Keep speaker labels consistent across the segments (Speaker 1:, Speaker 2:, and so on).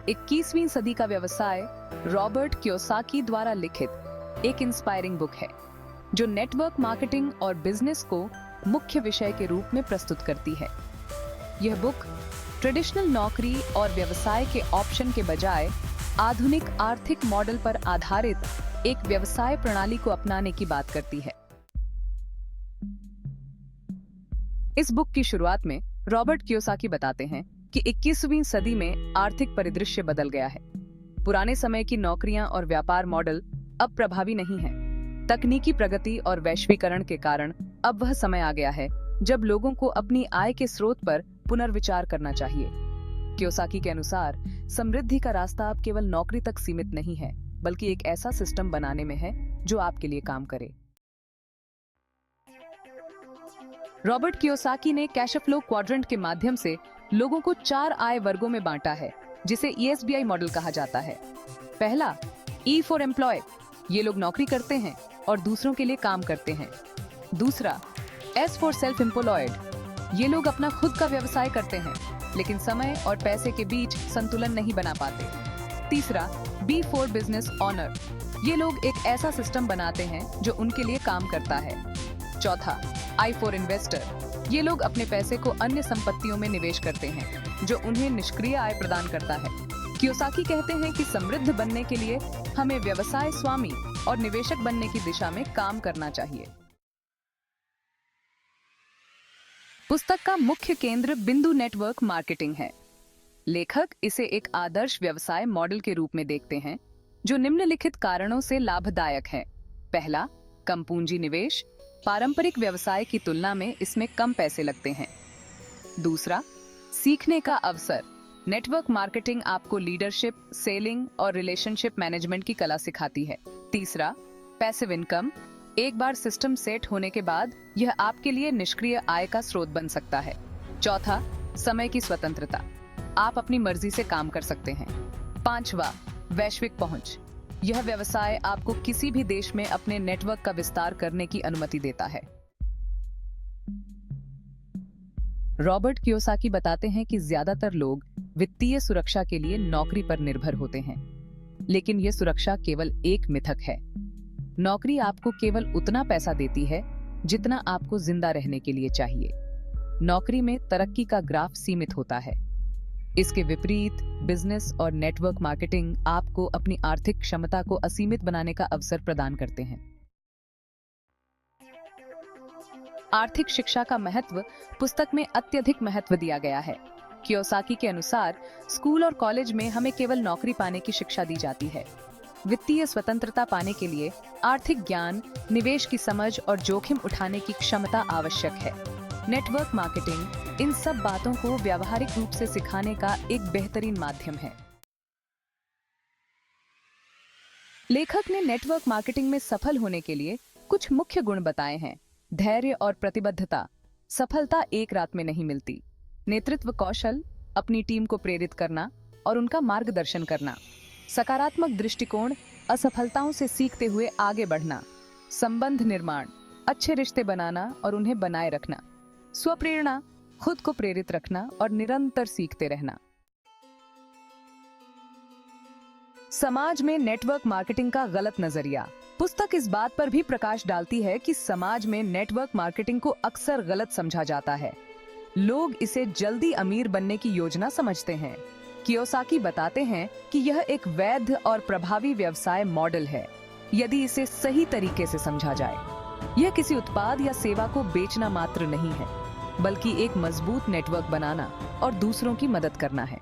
Speaker 1: 21वीं सदी का व्यवसाय रॉबर्ट कियोसाकी द्वारा लिखित एक इंस्पायरिंग बुक है जो नेटवर्क मार्केटिंग और बिजनेस को मुख्य विषय के रूप में प्रस्तुत करती है। यह बुक ट्रेडिशनल नौकरी और व्यवसाय के ऑप्शन के बजाय आधुनिक आर्थिक मॉडल पर आधारित एक व्यवसाय प्रणाली को अपनाने की बात करती है। इस बुक की शुरुआत में रॉबर्ट कियोसाकी बताते हैं कि 21वीं सदी में आर्थिक परिदृश्य बदल गया है। पुराने समय की नौकरियां और व्यापार मॉडल अब प्रभावी नहीं हैं। तकनीकी प्रगति और वैश्वीकरण के कारण अब वह समय आ गया है जब लोगों को अपनी आय के स्रोत पर पुनर्विचार करना चाहिए। कियोसाकी के अनुसार समृद्धि का रास्ता अब केवल नौकरी तक सीमित नहीं है, बल्कि एक ऐसा सिस्टम बनाने में है जो आपके लिए काम करे। रॉबर्ट कियोसाकी ने कैश फ्लो क्वाड्रेंट के माध्यम से लोगों को 4 आय वर्गों में बांटा है, जिसे ESBI मॉडल कहा जाता है। पहला, E फॉर एम्प्लॉय, ये लोग नौकरी करते हैं और दूसरों के लिए काम करते हैं। दूसरा, S फॉर सेल्फ एम्प्लॉयड, ये लोग अपना खुद का व्यवसाय करते हैं लेकिन समय और पैसे के बीच संतुलन नहीं बना पाते। तीसरा, B फॉर बिजनेस ऑनर, ये लोग एक ऐसा सिस्टम बनाते हैं जो उनके लिए काम करता है। चौथा, I फॉर इन्वेस्टर, ये लोग अपने पैसे को अन्य संपत्तियों में निवेश करते हैं जो उन्हें निष्क्रिय आय प्रदान करता है। कियोसाकी कहते हैं कि समृद्ध बनने के लिए हमें व्यवसाय स्वामी और निवेशक बनने की दिशा में काम करना चाहिए। पुस्तक का मुख्य केंद्र बिंदु नेटवर्क मार्केटिंग है। लेखक इसे एक आदर्श व्यवसाय मॉडल के रूप में देखते हैं जो निम्नलिखित कारणों से लाभदायक है। पहला, कम पूंजी निवेश, पारंपरिक व्यवसाय की तुलना में इसमें कम पैसे लगते हैं। दूसरा, सीखने का अवसर, नेटवर्क मार्केटिंग आपको लीडरशिप, सेलिंग और रिलेशनशिप मैनेजमेंट की कला सिखाती है। तीसरा, पैसिव इनकम, एक बार सिस्टम सेट होने के बाद यह आपके लिए निष्क्रिय आय का स्रोत बन सकता है। चौथा, समय की स्वतंत्रता, आप अपनी मर्जी से काम कर सकते हैं। पांचवा, वैश्विक पहुंच, यह व्यवसाय आपको किसी भी देश में अपने नेटवर्क का विस्तार करने की अनुमति देता है। रॉबर्ट कियोसाकी बताते हैं कि ज्यादातर लोग वित्तीय सुरक्षा के लिए नौकरी पर निर्भर होते हैं, लेकिन यह सुरक्षा केवल एक मिथक है। नौकरी आपको केवल उतना पैसा देती है जितना आपको जिंदा रहने के लिए चाहिए। नौकरी में तरक्की का ग्राफ सीमित होता है। इसके विपरीत बिजनेस और नेटवर्क मार्केटिंग आपको अपनी आर्थिक क्षमता को असीमित बनाने का अवसर प्रदान करते हैं। आर्थिक शिक्षा का महत्व पुस्तक में अत्यधिक महत्व दिया गया है। कियोसाकी के अनुसार स्कूल और कॉलेज में हमें केवल नौकरी पाने की शिक्षा दी जाती है। वित्तीय स्वतंत्रता पाने के लिए आर्थिक ज्ञान, निवेश की समझ और जोखिम उठाने की क्षमता आवश्यक है। नेटवर्क मार्केटिंग इन सब बातों को व्यावहारिक रूप से सिखाने का एक बेहतरीन माध्यम है। लेखक ने नेटवर्क मार्केटिंग में सफल होने के लिए कुछ मुख्य गुण बताए हैं। धैर्य और प्रतिबद्धता, सफलता एक रात में नहीं मिलती। नेतृत्व कौशल, अपनी टीम को प्रेरित करना और उनका मार्गदर्शन करना। सकारात्मक दृष्टिकोण, असफलताओं से सीखते हुए आगे बढ़ना। संबंध निर्माण, अच्छे रिश्ते बनाना और उन्हें बनाए रखना। स्वप्रेरणा, खुद को प्रेरित रखना और निरंतर सीखते रहना। समाज में नेटवर्क मार्केटिंग का गलत नजरिया, पुस्तक इस बात पर भी प्रकाश डालती है कि समाज में नेटवर्क मार्केटिंग को अक्सर गलत समझा जाता है। लोग इसे जल्दी अमीर बनने की योजना समझते हैं। कियोसाकी बताते हैं कि यह एक वैध और प्रभावी व्यवसाय मॉडल है यदि इसे सही तरीके से समझा जाए। यह किसी उत्पाद या सेवा को बेचना मात्र नहीं है, बल्कि एक मजबूत नेटवर्क बनाना और दूसरों की मदद करना है।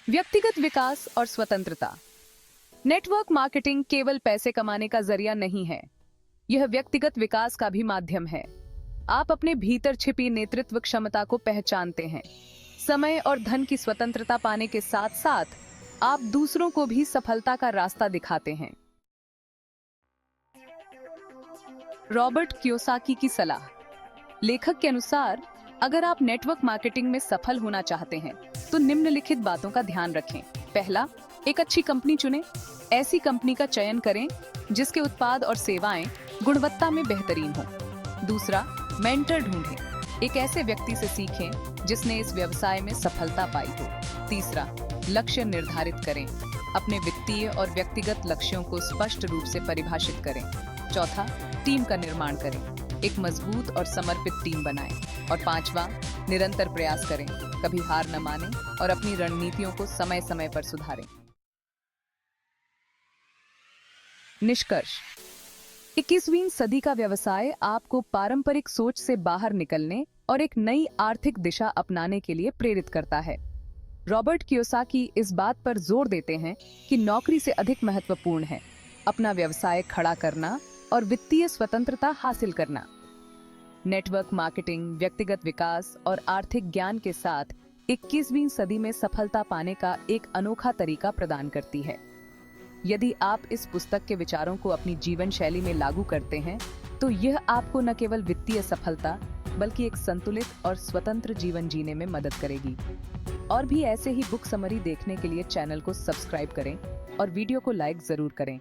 Speaker 1: व्यक्तिगत विकास और स्वतंत्रता, नेटवर्क मार्केटिंग केवल पैसे कमाने का जरिया नहीं है, यह व्यक्तिगत विकास का भी माध्यम है। आप अपने भीतर छिपी नेतृत्व क्षमता को पहचानते हैं। समय और धन की स्वतंत्रता पाने के साथ साथ आप दूसरों को भी सफलता का रास्ता दिखाते हैं। रॉबर्ट कियोसाकी की सलाह, लेखक के अनुसार अगर आप नेटवर्क मार्केटिंग में सफल होना चाहते हैं तो निम्नलिखित बातों का ध्यान रखें। पहला, एक अच्छी कंपनी चुनें। ऐसी कंपनी का चयन करें जिसके उत्पाद और सेवाएं गुणवत्ता में बेहतरीन हो। दूसरा, मेंटर ढूंढें। एक ऐसे व्यक्ति से सीखें जिसने इस व्यवसाय में सफलता पाई हो। तीसरा, लक्ष्य निर्धारित करें। अपने वित्तीय और व्यक्तिगत लक्ष्यों को स्पष्ट रूप से परिभाषित करें। चौथा, टीम का निर्माण करें। एक मजबूत और समर्पित टीम बनाएं। और पांचवा, निरंतर प्रयास करें, कभी हार न मानें और अपनी रणनीतियों को समय समय पर सुधारें। निष्कर्ष, 21वीं सदी का व्यवसाय आपको पारंपरिक सोच से बाहर निकलने और एक नई आर्थिक दिशा अपनाने के लिए प्रेरित करता है। रॉबर्ट कियोसाकी इस बात पर जोर देते हैं कि नौकरी से अधिक महत्वपूर्ण है अपना व्यवसाय खड़ा करना और वित्तीय स्वतंत्रता हासिल करना। नेटवर्क मार्केटिंग, व्यक्तिगत विकास और आर्थिक ज्ञान के साथ 21वीं सदी में सफलता पाने का एक अनोखा तरीका प्रदान करती है। यदि आप इस पुस्तक के विचारों को अपनी जीवन शैली में लागू करते हैं, तो यह आपको न केवल वित्तीय सफलता बल्कि एक संतुलित और स्वतंत्र जीवन जीने में मदद करेगी। और भी ऐसे ही बुक समरी देखने के लिए चैनल को सब्सक्राइब करें और वीडियो को लाइक जरूर करें।